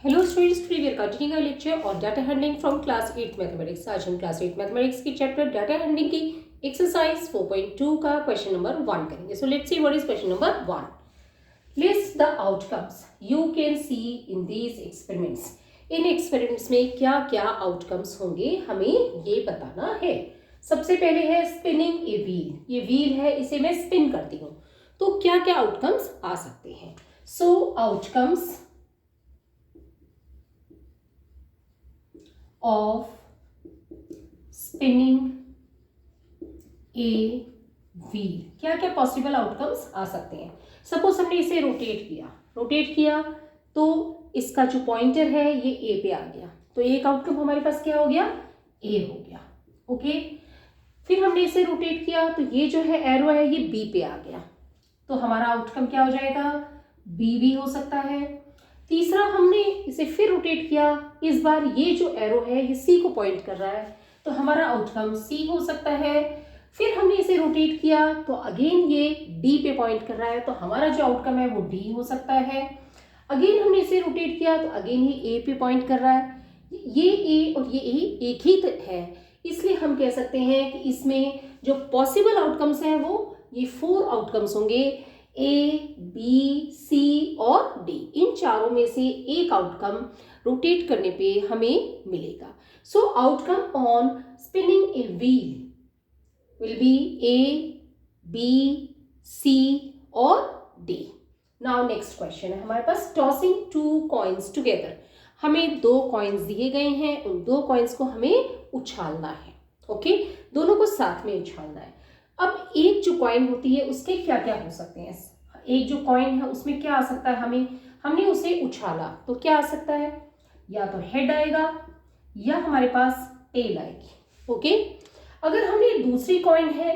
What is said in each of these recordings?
Hello students, today we are continuing our lecture on data handling from class 8 mathematics. आज हम class 8 mathematics की chapter data handling की exercise 4.2 का question number 1 करेंगे। So let's see what is question number 1। List the outcomes you can see in these experiments. इन experiments में क्या क्या आउटकम्स होंगे हमें ये बताना है। सबसे पहले है स्पिनिंग ए व्हील। ये व्हील है, इसे मैं स्पिन करती हूँ तो क्या क्या आउटकम्स आ सकते हैं। सो outcomes of spinning a wheel, क्या क्या पॉसिबल आउटकम्स आ सकते हैं। सपोज हमने इसे रोटेट किया तो इसका जो पॉइंटर है ये ए पे आ गया, तो एक आउटकम हमारे पास क्या हो गया, ए हो गया। ओके, फिर हमने इसे रोटेट किया तो ये जो है एरो है ये बी पे आ गया, तो हमारा आउटकम क्या हो जाएगा, बी भी हो सकता है। तीसरा, हमने इसे फिर रोटेट किया, इस बार ये जो एरो है ये सी को पॉइंट कर रहा है, तो हमारा आउटकम सी हो सकता है। फिर हमने इसे रोटेट किया तो अगेन ये डी पे पॉइंट कर रहा है, तो हमारा जो आउटकम है वो डी हो सकता है। अगेन हमने इसे रोटेट किया तो अगेन ये ए पे पॉइंट कर रहा है, ये ए और ये ए एक ही है, इसलिए हम कह सकते हैं कि इसमें जो पॉसिबल आउटकम्स हैं वो ये 4 आउटकम्स होंगे, ए बी सी और डी। इन चारों में से एक आउटकम रोटेट करने पे हमें मिलेगा। So outcome on spinning a wheel will be A B C और डी। नाउ नेक्स्ट क्वेश्चन है हमारे पास, टॉसिंग 2 कॉइन्स टुगेदर। हमें 2 कॉइन्स दिए गए हैं, उन 2 कॉइन्स को हमें उछालना है। ओके, दोनों को साथ में उछालना है। अब एक जो कॉइन होती है उसके क्या क्या हो सकते हैं। एक जो कॉइन है उसमें क्या आ सकता है, हमने उसे उछाला तो क्या आ सकता है, या तो हेड आएगा या हमारे पास टेल आएगी। ओके, अगर हमने दूसरी कॉइन है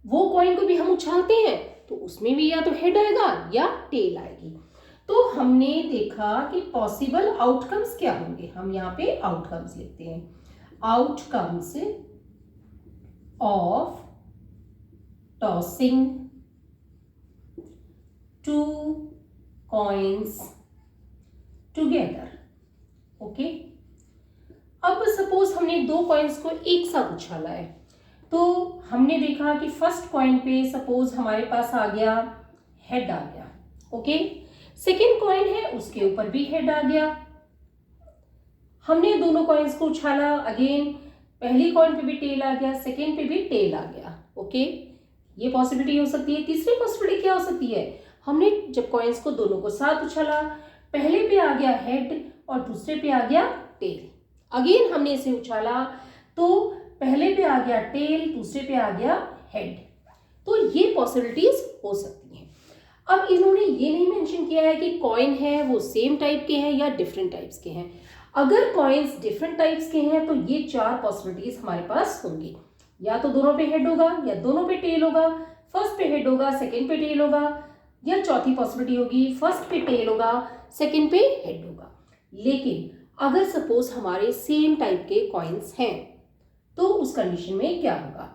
वो कॉइन को भी हम उछालते हैं तो उसमें भी या तो हेड आएगा या टेल आएगी। तो हमने देखा कि पॉसिबल आउटकम्स क्या होंगे, हम यहाँ पे आउटकम्स लिखते हैं, outcomes of tossing 2 coins together। Okay, अब सपोज हमने 2 कॉइन्स को एक साथ उछाला है, तो हमने देखा कि फर्स्ट कॉइन पे सपोज हमारे पास आ गया हेड आ गया। ओके, सेकेंड कॉइन है उसके ऊपर भी हेड आ गया। हमने दोनों कॉइन्स को उछाला, अगेन पहली कॉइन पे भी टेल आ गया, सेकेंड पे भी टेल आ गया। ओके, ये पॉसिबिलिटी हो सकती है। तीसरी पॉसिबिलिटी क्या हो सकती है, हमने जब कॉइन्स को दोनों को साथ उछाला, पहले पे आ गया हेड और दूसरे पे आ गया टेल। अगेन हमने इसे उछाला तो पहले पे आ गया टेल, दूसरे पे आ गया हेड, तो ये पॉसिबिलिटीज हो सकती हैं। अब इन्होंने ये नहीं मेंशन किया है कि कॉइन है वो सेम टाइप के हैं या डिफरेंट टाइप्स के हैं। अगर कॉइन्स डिफरेंट टाइप्स के हैं तो ये 4 पॉसिबिलिटीज हमारे पास होंगी, या तो दोनों पे हेड होगा या दोनों पे टेल होगा, फर्स्ट पे हेड होगा सेकेंड पे टेल होगा, या चौथी पॉसिबिलिटी होगी फर्स्ट पे टेल होगा सेकेंड पे हेड होगा। लेकिन अगर सपोज हमारे सेम टाइप के कॉइन्स हैं तो उस कंडीशन में क्या होगा,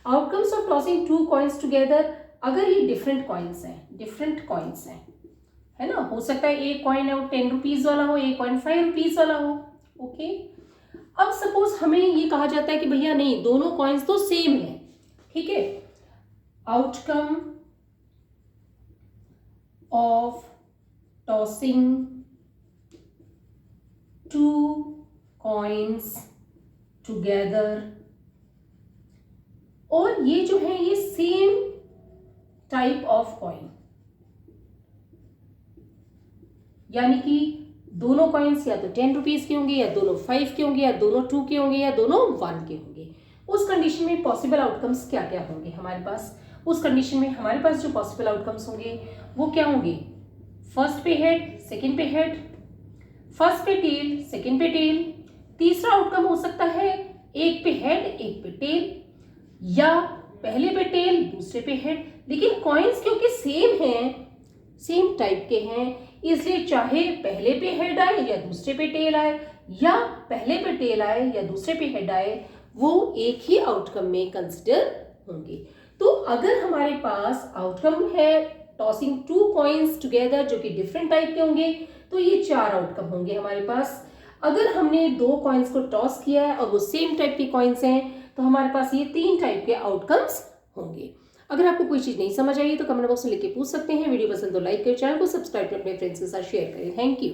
outcomes of tossing 2 coins together, अगर ये डिफरेंट कॉइन्स हैं, है ना, हो सकता है एक कॉइन है वो 10 रुपीज वाला हो, एक कॉइन 5 रुपीज वाला हो। ओके, अब सपोज हमें ये कहा जाता है कि भैया नहीं, दोनों कॉइन्स तो सेम है, ठीक है, outcome of tossing 2 coins together, और ये जो है ये सेम टाइप ऑफ कॉइन, यानी कि दोनों कॉइन्स या तो 10 रुपीज के होंगे, या दोनों 5 के होंगे, या दोनों 2 के होंगे, या दोनों 1 के होंगे। उस कंडीशन में पॉसिबल आउटकम्स क्या क्या होंगे हमारे पास, उस कंडीशन में हमारे पास जो पॉसिबल आउटकम्स होंगे वो क्या होंगे, फर्स्ट पे हेड सेकेंड पे हेड, फर्स्ट पे टेल सेकेंड पे टेल। तीसरा आउटकम हो सकता है एक पे हेड एक पे टेल, या पहले पे टेल दूसरे पे हेड। लेकिन कॉइन्स क्योंकि सेम हैं, सेम टाइप के हैं, इसलिए चाहे पहले पे हेड आए या दूसरे पे टेल आए, या पहले पे टेल आए या दूसरे पे हेड आए, वो एक ही आउटकम में कंसिडर होंगे। तो अगर हमारे पास आउटकम है टॉसिंग 2 कॉइन्स टुगेदर जो कि डिफरेंट टाइप के होंगे, तो ये 4 आउटकम होंगे हमारे पास। अगर हमने 2 कॉइन्स को टॉस किया है और वो सेम टाइप के कॉइन्स हैं तो हमारे पास ये 3 टाइप के आउटकम्स होंगे। अगर आपको कोई चीज़ नहीं समझ आई तो कमेंट बॉक्स में लिख के पूछ सकते हैं। वीडियो पसंद तो लाइक करें, चैनल को सब्सक्राइब करें, अपने फ्रेंड्स के साथ शेयर करें। Thank you.